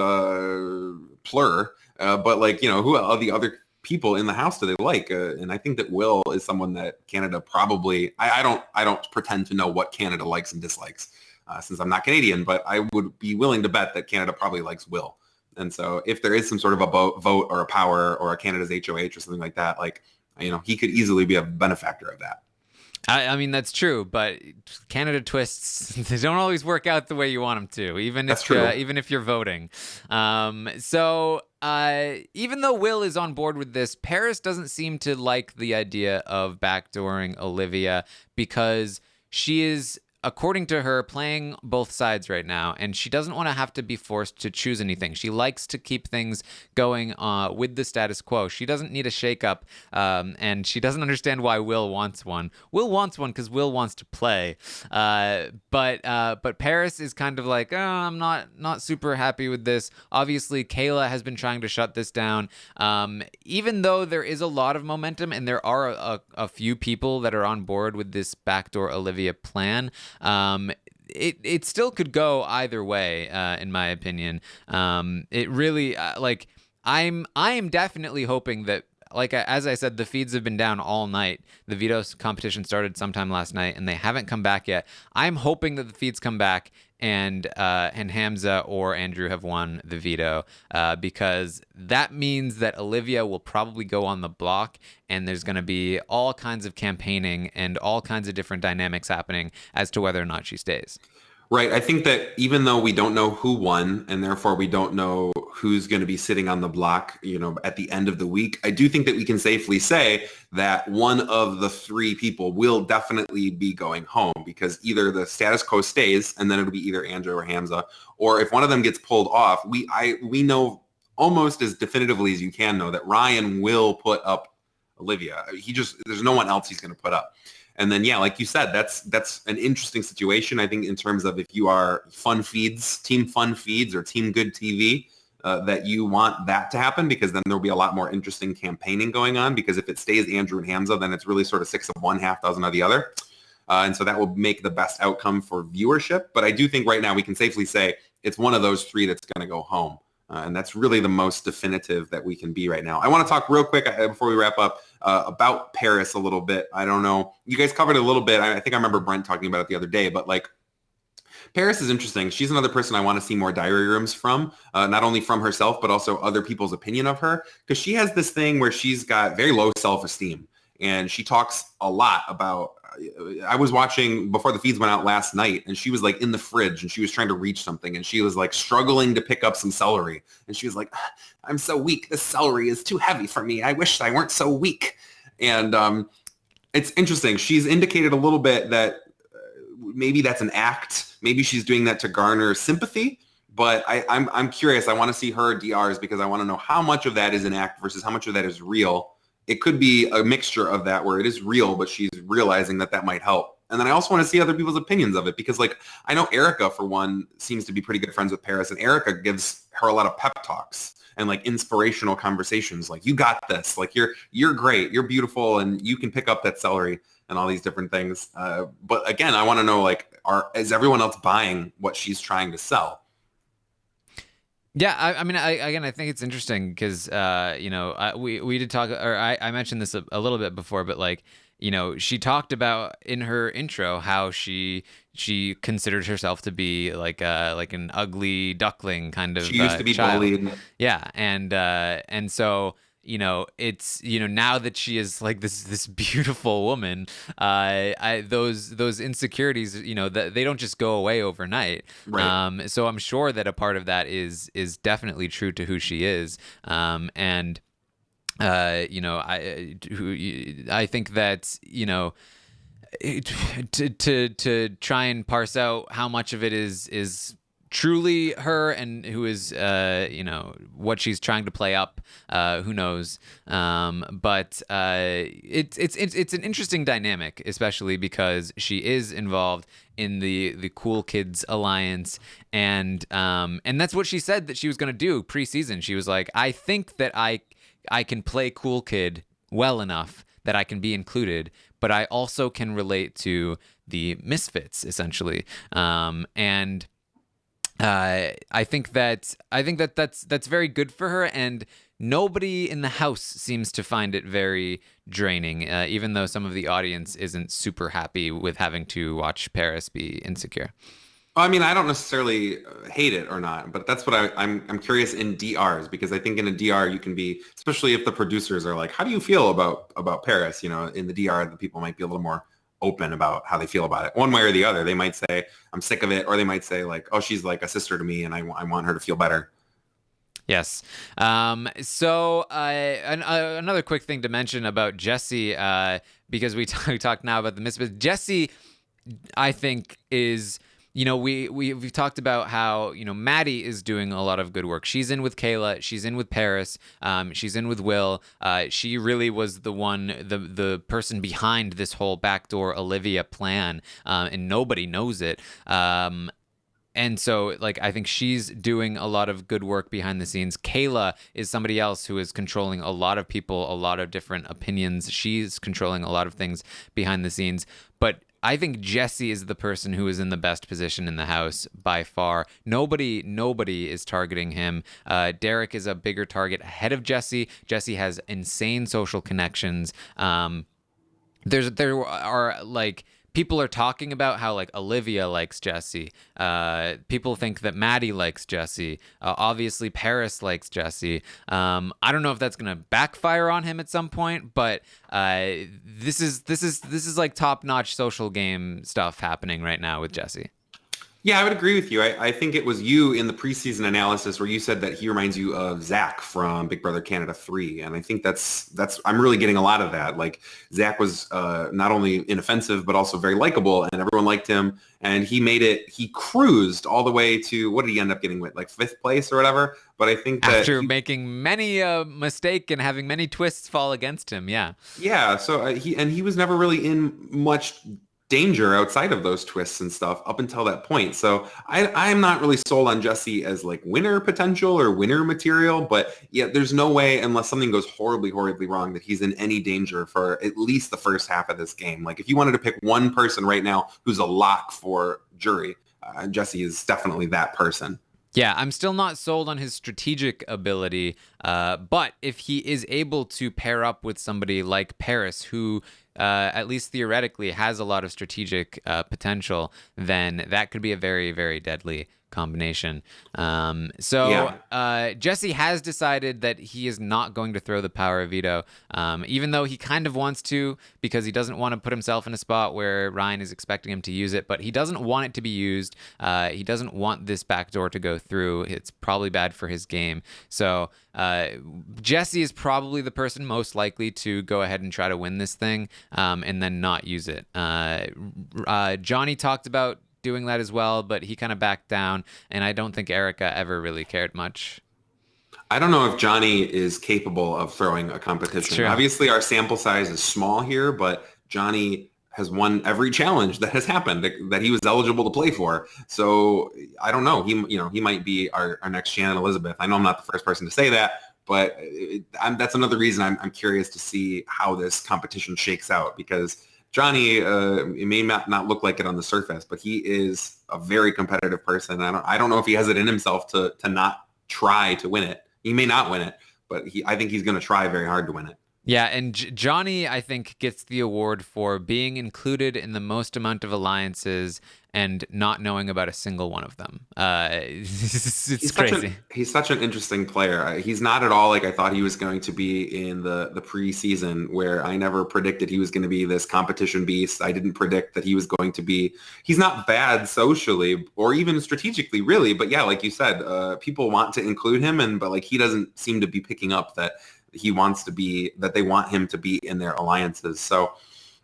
Plur. But like, who are the other people in the house do they like? And I think that Will is someone that Canada probably, I don't pretend to know what Canada likes and dislikes since I'm not Canadian, but I would be willing to bet that Canada probably likes Will. And so if there is some sort of a vote or a power or a Canada's HOH or something like that, like, he could easily be a benefactor of that. I mean, that's true, but Canada twists, they don't always work out the way you want them to, even if you're voting. So even though Will is on board with this, Paris doesn't seem to like the idea of backdooring Olivia because she is, according to her, playing both sides right now, and she doesn't want to have to be forced to choose anything. She likes to keep things going with the status quo. She doesn't need a shakeup, and she doesn't understand why Will wants one. Will wants one because Will wants to play, but Paris is kind of like, "Oh, I'm not super happy with this." Obviously, Kayla has been trying to shut this down, even though there is a lot of momentum and there are a few people that are on board with this backdoor Olivia plan. It still could go either way, in my opinion. It really I am definitely hoping that, like as I said, the feeds have been down all night. The Veto competition started sometime last night, and they haven't come back yet. I'm hoping that the feeds come back and Hamza or Andrew have won the Veto, because that means that Olivia will probably go on the block, and there's going to be all kinds of campaigning and all kinds of different dynamics happening as to whether or not she stays. Right. I think that even though we don't know who won and therefore we don't know who's going to be sitting on the block, at the end of the week, I do think that we can safely say that one of the three people will definitely be going home, because either the status quo stays and then it'll be either Andrew or Hamza, or if one of them gets pulled off, we know almost as definitively as you can know that Ryan will put up Olivia. There's no one else he's going to put up. And then, yeah, like you said, that's an interesting situation, I think, in terms of if you are Team Fun Feeds or Team Good TV, that you want that to happen, because then there'll be a lot more interesting campaigning going on, because if it stays Andrew and Hamza, then it's really sort of 6 of one, half dozen of the other. And so that will make the best outcome for viewership. But I do think right now we can safely say it's one of those three that's going to go home. And that's really the most definitive that we can be right now. I want to talk real quick before we wrap up about Paris a little bit. I don't know. You guys covered it a little bit. I think I remember Brent talking about it the other day. But like, Paris is interesting. She's another person I want to see more diary rooms from, not only from herself, but also other people's opinion of her. Because she has this thing where she's got very low self-esteem. And she talks a lot about, I was watching before the feeds went out last night, and she was like in the fridge and she was trying to reach something, and she was like struggling to pick up some celery. And she was like, "I'm so weak. This celery is too heavy for me. I wish I weren't so weak." And it's interesting. She's indicated a little bit that maybe that's an act. Maybe she's doing that to garner sympathy. But I'm curious. I want to see her DRs because I want to know how much of that is an act versus how much of that is real. It could be a mixture of that where it is real, but she's realizing that that might help. And then I also want to see other people's opinions of it because, like, I know Erica, for one, seems to be pretty good friends with Paris, and Erica gives her a lot of pep talks and like inspirational conversations. Like, you got this. Like, you're great. You're beautiful, and you can pick up that celery and all these different things. But again, I want to know, like, is everyone else buying what she's trying to sell? Yeah, I mean, I think it's interesting because we did talk, or I mentioned this a little bit before, but like, she talked about in her intro how she considered herself to be like an ugly duckling kind of She used to be child. bullied. Yeah, and so it's now that she is like this beautiful woman, those insecurities, that they don't just go away overnight. Right. So I'm sure that a part of that is definitely true to who she is. And I think that to try and parse out how much of it is truly her and who is what she's trying to play up, who knows. But it's an interesting dynamic, especially because she is involved in the Cool Kids Alliance, and that's what she said that she was going to do preseason. She was like, I think that I can play cool kid well enough that I can be included, but I also can relate to the misfits, essentially. And I think that's very good for her, and nobody in the house seems to find it very draining, even though some of the audience isn't super happy with having to watch Paris be insecure. I mean, I don't necessarily hate it or not, but that's what I'm curious in DRs because I think in a DR you can be, especially if the producers are like, how do you feel about Paris? In the DR, the people might be a little more open about how they feel about it. One way or the other, they might say, I'm sick of it, or they might say like, oh, she's like a sister to me and I want her to feel better. Yes. So another quick thing to mention about Jesse, because we talked now about the misfits. Jesse, I think, is we've talked about how Maddie is doing a lot of good work. She's in with Kayla, she's in with Paris, she's in with Will. She really was the person behind this whole backdoor Olivia plan, and nobody knows it. And so, like, I think she's doing a lot of good work behind the scenes. Kayla is somebody else who is controlling a lot of people, a lot of different opinions. She's controlling a lot of things behind the scenes. But I think Jesse is the person who is in the best position in the house by far. Nobody is targeting him. Derek is a bigger target ahead of Jesse. Jesse has insane social connections. There are like people are talking about how like Olivia likes Jesse. People think that Maddie likes Jesse. Obviously, Paris likes Jesse. I don't know if that's gonna backfire on him at some point, but this is like top-notch social game stuff happening right now with Jesse. Yeah, I would agree with you. I think it was you in the preseason analysis where you said that he reminds you of Zach from Big Brother Canada 3. And I think that's I'm really getting a lot of that. Like Zach was not only inoffensive, but also very likable and everyone liked him. And he cruised all the way to, what did he end up getting with? Like 5th place or whatever. But I think that after making many mistake and having many twists fall against him. Yeah. Yeah. So he was never really in much danger outside of those twists and stuff up until that point. So I'm not really sold on Jesse as like winner potential or winner material, but yeah, there's no way unless something goes horribly, horribly wrong that he's in any danger for at least the first half of this game. Like if you wanted to pick one person right now who's a lock for jury, Jesse is definitely that person. Yeah, I'm still not sold on his strategic ability, but if he is able to pair up with somebody like Paris, who at least theoretically has a lot of strategic potential, then that could be a very, very deadly combination. Jesse has decided that he is not going to throw the power of veto, even though he kind of wants to, because he doesn't want to put himself in a spot where Ryan is expecting him to use it, but he doesn't want it to be used. He doesn't want this backdoor to go through. It's probably bad for his game. So Jesse is probably the person most likely to go ahead and try to win this thing, and then not use it. Johnny talked about doing that as well, but he kind of backed down, and I don't think Erica ever really cared much. I don't know if Johnny is capable of throwing a It's competition. true. Obviously, our sample size is small here, but Johnny has won every challenge that has happened that he was eligible to play for. So I don't know. He might be our next Shannon Elizabeth. I know I'm not the first person to say that, but that's another reason I'm curious to see how this competition shakes out, because Johnny, it may not look like it on the surface, but he is a very competitive person. I don't know if he has it in himself to not try to win it. He may not win it, but I think he's going to try very hard to win it. Yeah, and Johnny, I think, gets the award for being included in the most amount of alliances and not knowing about a single one of them. It's crazy. He's such an interesting player. He's not at all like I thought he was going to be in the preseason, where I never predicted he was going to be this competition beast. I didn't predict that he was going to be. He's not bad socially or even strategically, really. But yeah, like you said, people want to include him, but like he doesn't seem to be picking up that they want him to be in their alliances. So,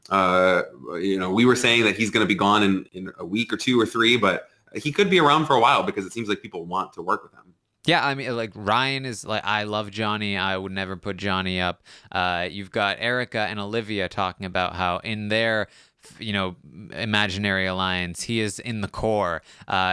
we were saying that he's going to be gone in a week or 2 or 3, but he could be around for a while because it seems like people want to work with him. Yeah, I mean, like Ryan is like, I love Johnny. I would never put Johnny up. You've got Erica and Olivia talking about how in their imaginary alliance, he is in the core.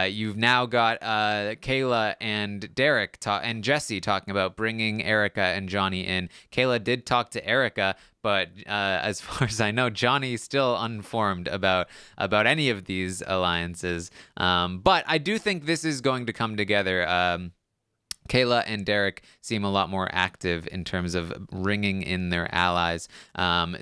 You've now got Kayla and Derek and Jesse talking about bringing Erica and Johnny in. Kayla did talk to Erica, but as far as I know, Johnny's still uninformed about any of these alliances. But I do think this is going to come together. Kayla and Derek seem a lot more active in terms of bringing in their allies.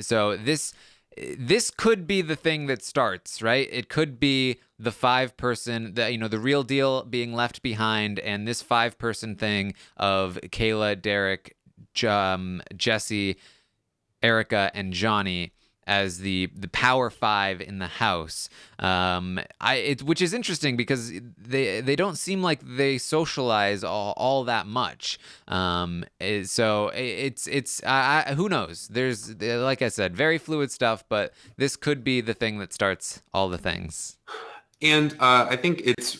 So this could be the thing that starts, right? It could be the 5-person, the real deal being left behind, and this 5-person thing of Kayla, Derek, Jesse, Erica, and Johnny as the power 5 in the house. Which is interesting because they don't seem like they socialize all that much. So it's who knows? There's, like I said, very fluid stuff, but this could be the thing that starts all the things. And I think it's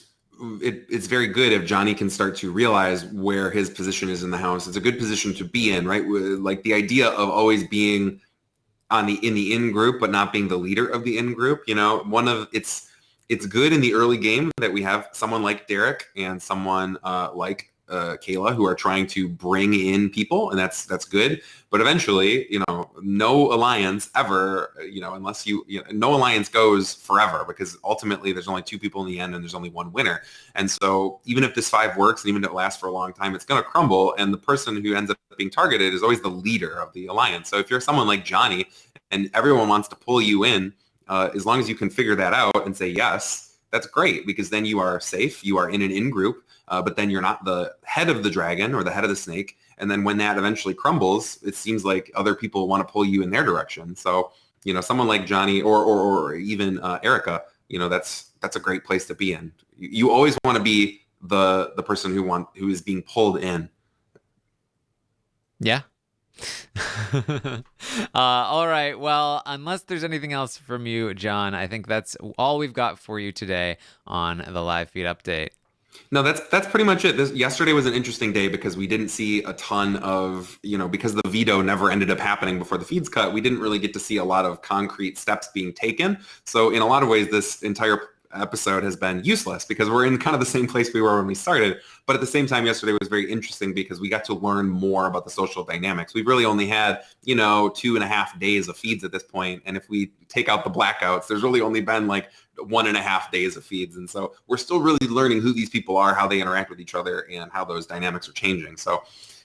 very good if Johnny can start to realize where his position is in the house. It's a good position to be in, right? Like the idea of always being in the in group, but not being the leader of the in group. It's good in the early game that we have someone like Derek and someone like Kayla who are trying to bring in people, and that's good. But eventually, no alliance ever, unless no alliance goes forever, because ultimately there's only 2 people in the end and there's only one winner. And so even if this 5 works and even if it lasts for a long time, it's going to crumble. And the person who ends up being targeted is always the leader of the alliance. So if you're someone like Johnny and everyone wants to pull you in, as long as you can figure that out and say yes, that's great, because then you are safe. You are in an in-group, but then you're not the head of the dragon or the head of the snake. And then when that eventually crumbles, it seems like other people want to pull you in their direction. So, someone like Johnny or even Erica, that's a great place to be in. You always want to be the person who is being pulled in. Yeah. All right. Well, unless there's anything else from you, John, I think that's all we've got for you today on the live feed update. No, that's pretty much it. Yesterday was an interesting day because we didn't see a ton of, because the veto never ended up happening before the feeds cut, we didn't really get to see a lot of concrete steps being taken. So in a lot of ways, this entire episode has been useless because we're in kind of the same place we were when we started. But at the same time, yesterday was very interesting because we got to learn more about the social dynamics. We've really only had, 2.5 days of feeds at this point. And if we take out the blackouts, there's really only been like 1.5 days of feeds. And so we're still really learning who these people are, how they interact with each other, and how those dynamics are changing. So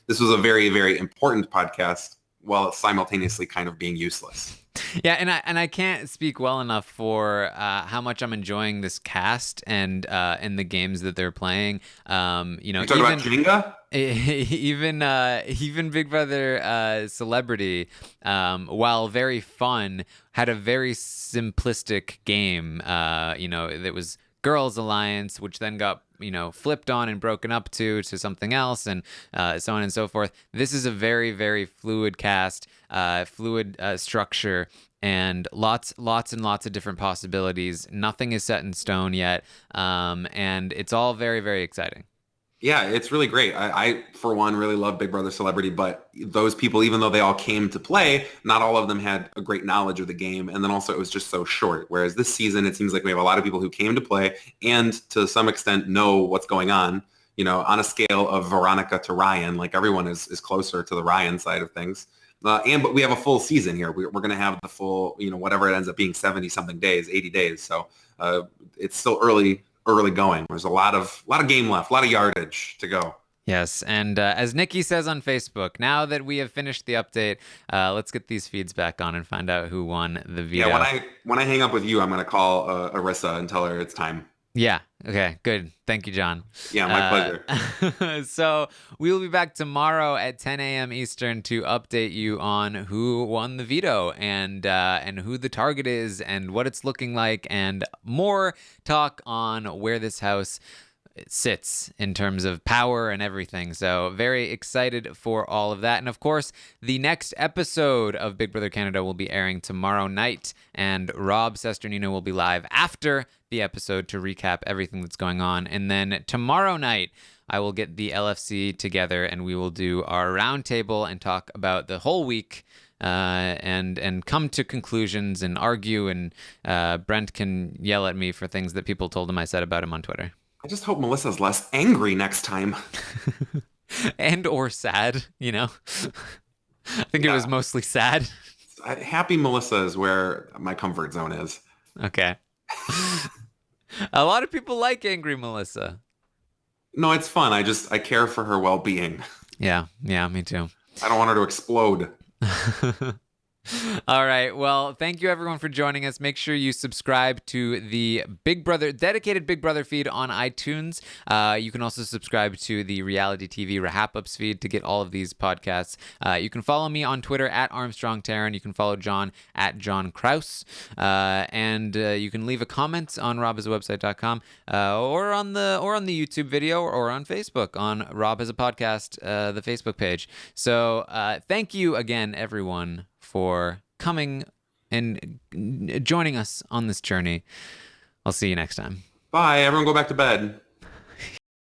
this was a very, very important podcast while simultaneously kind of being useless. Yeah, and I can't speak well enough for how much I'm enjoying this cast and the games that they're playing. You talking about Jenga? Even Big Brother Celebrity, while very fun, had a very simplistic game. That was girls alliance, which then got flipped on and broken up to something else, and so on and so forth. This is a very, very fluid cast, fluid structure, and lots and lots of different possibilities. Nothing is set in stone yet, and it's all very, very exciting. Yeah, it's really great. I, for one, really love Big Brother Celebrity, but those people, even though they all came to play, not all of them had a great knowledge of the game. And then also it was just so short. Whereas this season, it seems like we have a lot of people who came to play and to some extent know what's going on, on a scale of Veronica to Ryan, like everyone is closer to the Ryan side of things. But we have a full season here. We're going to have the full, whatever it ends up being, 70 something days, 80 days. So it's still early going. There's a lot of game left, a lot of yardage to go. Yes, and as Nikki says on Facebook, now that we have finished the update, let's get these feeds back on and find out who won the veto. Yeah, when I hang up with you, I'm going to call Arissa and tell her it's time. Yeah. Okay, good. Thank you, John. Yeah, my pleasure. So we will be back tomorrow at 10 a.m. Eastern to update you on who won the veto and who the target is and what it's looking like, and more talk on where this house sits in terms of power and everything. So very excited for all of that. And of course, the next episode of Big Brother Canada will be airing tomorrow night, and Rob Sesternino will be live after the episode to recap everything that's going on. And then tomorrow night, I will get the LFC together and we will do our roundtable and talk about the whole week, and come to conclusions and argue, and Brent can yell at me for things that people told him I said about him on Twitter. I just hope Melissa's less angry next time. And or sad, I think it was mostly sad. Happy Melissa is where my comfort zone is. Okay. A lot of people like angry Melissa. No, it's fun. I care for her well-being. Yeah, me too. I don't want her to explode. All right. Well, thank you everyone for joining us. Make sure you subscribe to the dedicated Big Brother feed on iTunes. You can also subscribe to the reality TV RHAP-ups feed to get all of these podcasts. You can follow me on Twitter at Armstrong Taran. You can follow John at John Kraus. And you can leave a comment on robhasawebsite.com, or on the YouTube video, or on Facebook on Rob Has a Podcast, the Facebook page. So thank you again, everyone, for coming and joining us on this journey. I'll see you next time. Bye. Everyone go back to bed.